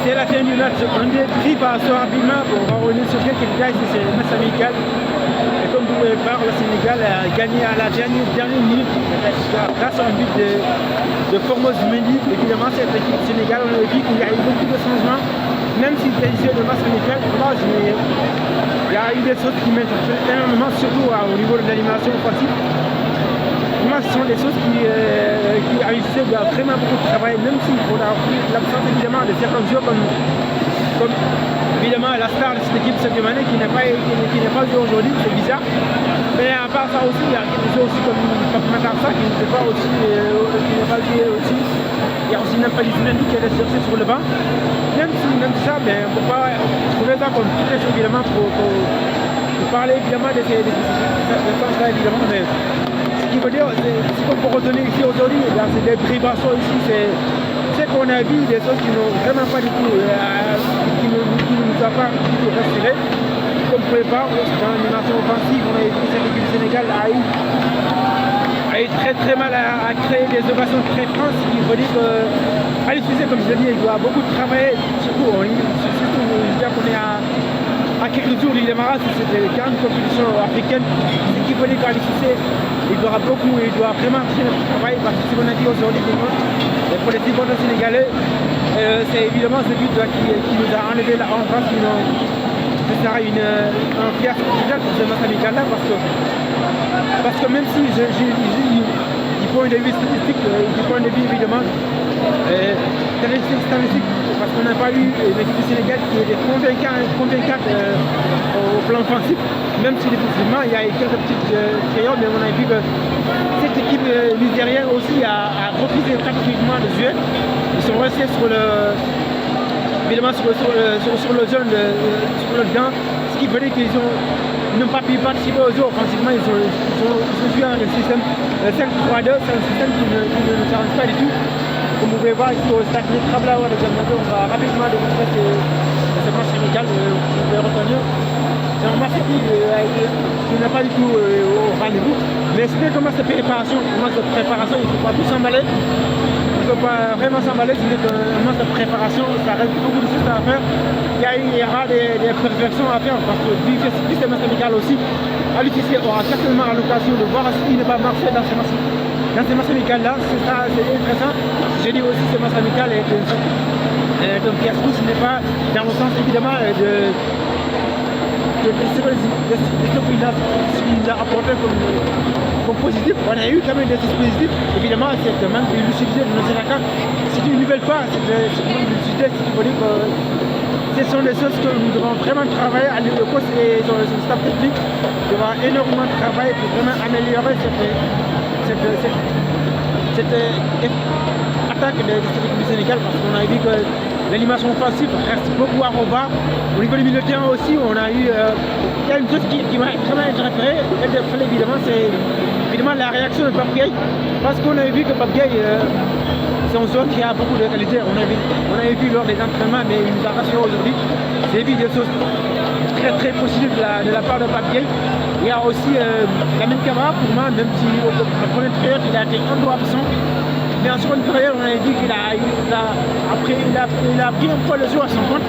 C'est la fin du match. On est pris par ce rapidement. On va revenir sur quelques détails. C'est le match amical. Et comme vous pouvez voir, le Sénégal a gagné à la dernière minute grâce à un but de Formose Mendy. Évidemment, cette équipe sénégalaise, on a vu qu'il y a eu beaucoup de changements. Même s'il s'agissait de match amical, il y a eu des choses qui m'intéressent énormément, surtout au niveau de l'animation offensive. Pour moi, ce sont des choses qui réussissent vraiment beaucoup de travail, même s'il faut l'absence évidemment de certains joueurs comme évidemment la star de cette équipe, Sadio Mané, qui n'est pas joué aujourd'hui, c'est bizarre. Mais à part ça aussi, il y a des joueurs aussi comme Matarsa qui ne peut pas aussi, qui n'est pas joué aussi. Il y a aussi Nampalys Mendy qui est resté sur le banc. Même ça, mais on ne peut pas trouver ça comme tout est évidemment pour parler évidemment de ces là évidemment. Mais ce qu'il veut dire, ce qu'on peut retenir ici aujourd'hui, c'est des privations ici, c'est qu'on a vu des choses qui n'ont vraiment pas du tout, qui ne nous a pas du tout rassurés. Comme vous pouvez voir, dans l'animation offensive, on a vu que cette équipe du Sénégal a eu très mal à créer des occasions très franches, ce qui veut dire qu'Aliou Cissé, comme je l'ai dit, il doit beaucoup travailler, surtout je veux dire qu'on est à quelques jours du démarrage de cette grande compétition africaine, ce qui veut dire qu'Aliou Cissé, il doit vraiment travailler, parce que ce qu'on a dit aujourd'hui, pour les supporters sénégalais, c'est évidemment ce but qui nous a enlevé la France, ce sera un fiasco total pour ce match amical-là, parce que même si du point de vue statistique, du point de vue évidemment statistique, parce qu'on n'a pas eu l'équipe du Sénégal qui était convaincante au plan offensif, même si défensivement il y a eu quelques petites frayeurs, mais on a vu que cette équipe nigérienne aussi a refusé catégoriquement de jouer. Ils sont restés évidemment sur le zone, sur le gant, ce qui veut dire qu'ils n'ont pas pu participer aux jeux offensivement. Ils ont joué un système 5-3-2, c'est un système qui ne nous arrange pas du tout. Comme vous pouvez voir ici au stade de Trabla, on va rapidement démontrer ce match amical, vous pouvez retenir. C'est un match qui n'est pas du tout au rendez-vous, mais c'était un match de préparation. Un match de préparation, il ne faut pas tout s'emballer. Il ne faut pas vraiment s'emballer, c'est un match de préparation, ça reste beaucoup de choses à faire. Il y aura des perfections à faire parce que vu que c'est un match amical aussi, Aliou Cissé aura certainement l'occasion de voir s'il ne va marcher dans ces matchs amicaux-là. C'est intéressant. J'ai dit aussi que ce match amical est un fiasco, ce n'est pas dans le sens évidemment de ce qu'il a apporté comme positif. On a eu quand même des dispositifs. Évidemment, c'est un manque de lucidité de nos attaquants. C'est une nouvelle fois, c'est une lucidité, ce qui veut dire que ce sont des choses que nous devons vraiment travailler. Le coach et son staff technique devra énormément travailler pour vraiment améliorer cette attaque de cette équipe du Sénégal, parce qu'on a vu que l'animation offensive reste beaucoup à revoir. Au niveau du milieu de terrain aussi, on a eu il y a une chose qui m'a extrêmement interpellé, évidemment, c'est évidemment la réaction de Pape Gueye, parce qu'on a vu que Pape Gueye, c'est un joueur qui a beaucoup de qualité. On avait vu lors des entraînements, mais il nous a rassuré aujourd'hui. J'ai vu des choses très positives de la part de Pape Gueye. Il y a aussi Lamine Camara, pour moi, même si au premier période il a été un peu absent. Mais en seconde période, on a vu qu'il a pris un peu le jeu à son compte.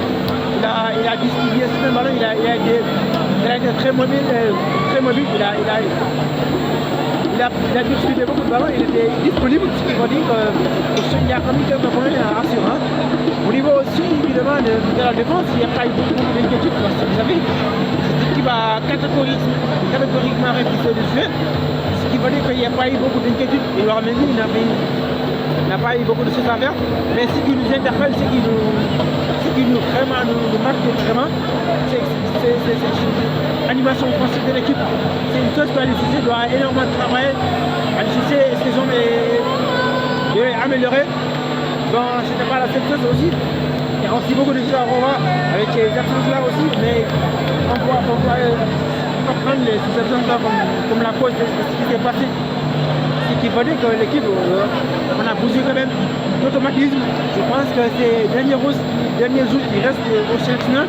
Il a distribué ce ballon, il a été très mobile, il a distribué beaucoup de ballons, il était disponible, ce qui veut dire qu'il y a quand même quelques points rassurants. Au niveau aussi, évidemment, de la défense, il n'y a pas eu beaucoup d'inquiétude, parce que vous savez, cette équipe a catégoriquement refusé de jouer, ce qui veut dire qu'il n'y a pas eu beaucoup d'inquiétude. Et leur menu, il n'a pas eu beaucoup de choses à faire, mais ce qui nous interpelle, ce qui nous marque vraiment, c'est l'animation offensive de l'équipe. C'est une chose qu'Aliou Cissé doit énormément travailler. Aliou Cissé, ses hommes est amélioré. Bon, c'était pas la seule chose aussi. Il y a aussi beaucoup de choses à revoir avec ces absences-là aussi, mais on doit prendre ces absences-là comme la cause de ce qui s'est passé. Ce qui veut dire que l'équipe, on a bougé quand même d'automatisme. Je pense que ces derniers jours qui restent au championnat,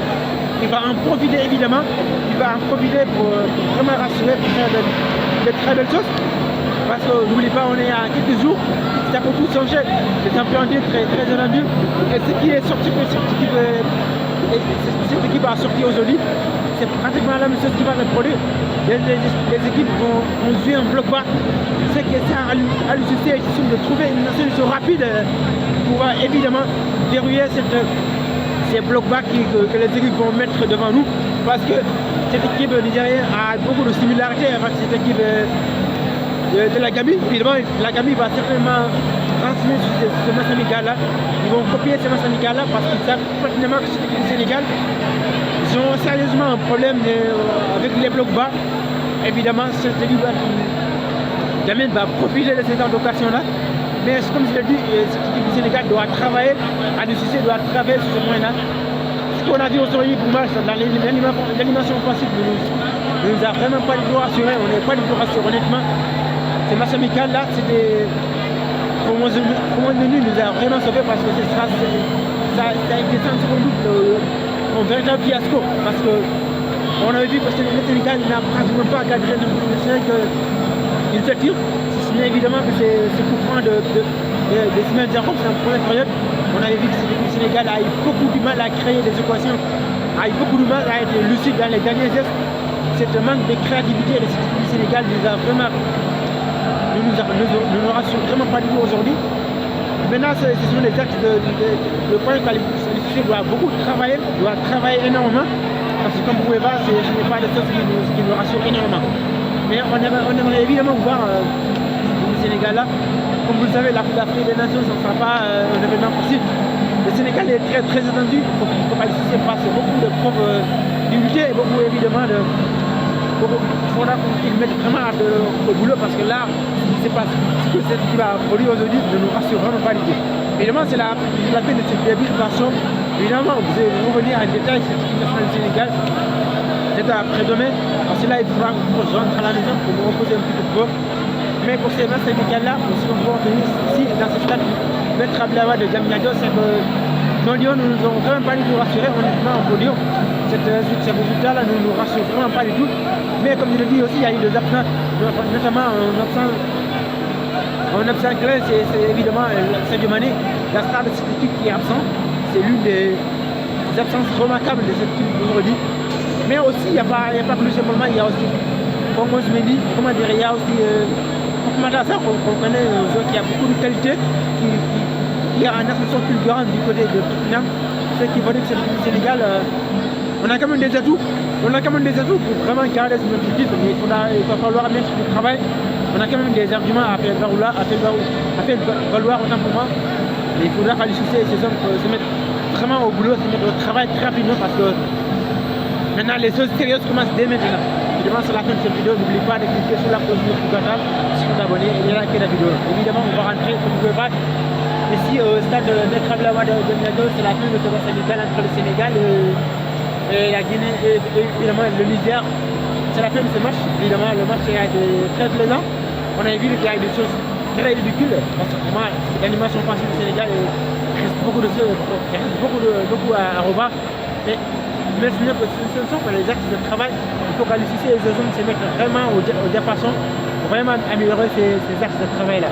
il va en profiter évidemment. Il va en profiter pour vraiment rassurer, pour faire de très belles choses. Parce que n'oublie pas, on est à quelques jours, ça peut tout changer. C'est un plan très, très attendu. Et ce qui est sorti, cette équipe a sorti aujourd'hui, c'est pratiquement la même chose qui va se produire. Les équipes vont jouer un bloc bas. C'est que ça à l'UCC de trouver une solution rapide pour évidemment verrouiller ces blocs bas que les équipes vont mettre devant nous. Parce que cette équipe nigérienne a beaucoup de similarités avec cette équipe de la Gambie. Évidemment, la Gambie va certainement renseigner sur ce match amical-là. Ils vont copier ce match amical-là parce qu'ils savent pertinemment que cette équipe du Sénégal, ils ont sérieusement un problème avec les blocs bas. Évidemment, cette équipe Damien va profiter de cette occasion-là. Mais comme je l'ai dit, cette équipe du Sénégal doit travailler, à l'UCC doit travailler sur ce point-là. Ce qu'on a vu aujourd'hui pour moi, dans l'animation offensive, ne nous a vraiment pas du tout rassuré. On n'est pas du tout rassuré, honnêtement. Ces matchs amicaux là, c'était pour mon menu nous a vraiment sauvé parce que ça a été sans doute un véritable fiasco parce que on avait vu que le Sénégal n'a pratiquement pas cadré une tire, si ce n'est évidemment que c'est courant de Ismaël Jacob, c'est en première période. On avait vu que le Sénégal a eu beaucoup de mal à créer des équations, a eu beaucoup de mal à être lucide dans les derniers gestes. Cette manque de créativité de cette équipe du Sénégal nous a vraiment ne nous rassure vraiment pas du tout aujourd'hui. Maintenant, ce sont les actes de point que l'UCC doit beaucoup travailler, doit travailler énormément. Parce que comme vous pouvez voir, ce n'est pas des choses qui nous rassurent énormément. Mais on aimerait évidemment voir le Sénégal là. Comme vous le savez, la Coupe d'Afrique des Nations, ça ne sera pas un événement facile. Le Sénégal est très très attendu. Il faut pas l'UCC passe beaucoup de preuves d'unité et beaucoup évidemment de. Il faudra qu'ils mettent vraiment au boulot parce que là, ce que cette équipe a produit aujourd'hui ne nous rassure vraiment pas du tout. Évidemment, c'est la fin de cette début-version. Évidemment, vous allez revenir en détail sur cette équipe nationale du Sénégal. Peut-être après-demain. Parce que là, il faudra que je rentre à la maison pour me reposer un petit peu de peu. Mais pour ces matchs amicaux-là, ce qu'on peut retenir ici, dans ce stade, Maître Ablawa de Diamniadio, c'est que nos Lions ne nous ont vraiment pas du tout rassurés, honnêtement, en podium. Ces résultats-là ne nous rassurent vraiment pas du tout. Mais comme je le dis aussi, il y a eu des absents, notamment un absent clé, c'est évidemment Sadio Mané, la star de cette équipe qui est absent. C'est l'une des absences remarquables de cette équipe aujourd'hui. Mais aussi, il n'y a pas que lui simplement, il y a aussi Komos Mendy, comment dire, il y a aussi Madassar, qu'on connaît, un joueur qui a beaucoup de qualité, qui a une ascension fulgurante du côté de Tottenham. Ce qui veut dire que le Sénégal, on a quand même des atouts. On a quand même des atouts pour vraiment garder notre titre, mais il va falloir mettre du travail. On a quand même des arguments à faire valoir autant pour moi. Mais il faudra faire les succès et ces hommes se mettre vraiment au boulot, se mettre au travail très rapidement parce que maintenant les choses sérieuses commencent dès maintenant. Évidemment, sur la fin de cette vidéo, n'oubliez pas de cliquer sur la cloche de notification, si vous abonnez et de liker la vidéo. Évidemment, on va rentrer, comme vous pouvez voir, ici au stade de Maître Ablawa de Diamniadio, c'est la fin de ce match amical entre le Sénégal et la Guinée et évidemment le Niger. C'est la fin de ce match. Évidemment, le match a été très plaisant. On a vu qu'il y a des choses très ridicules. Parce que moi, l'animation offensive du Sénégal, il reste beaucoup à revoir. Mais ce sont que les axes de travail. Il faut qu'à l'UCC et les hommes se mettent vraiment au diapason pour vraiment améliorer ces axes de travail-là.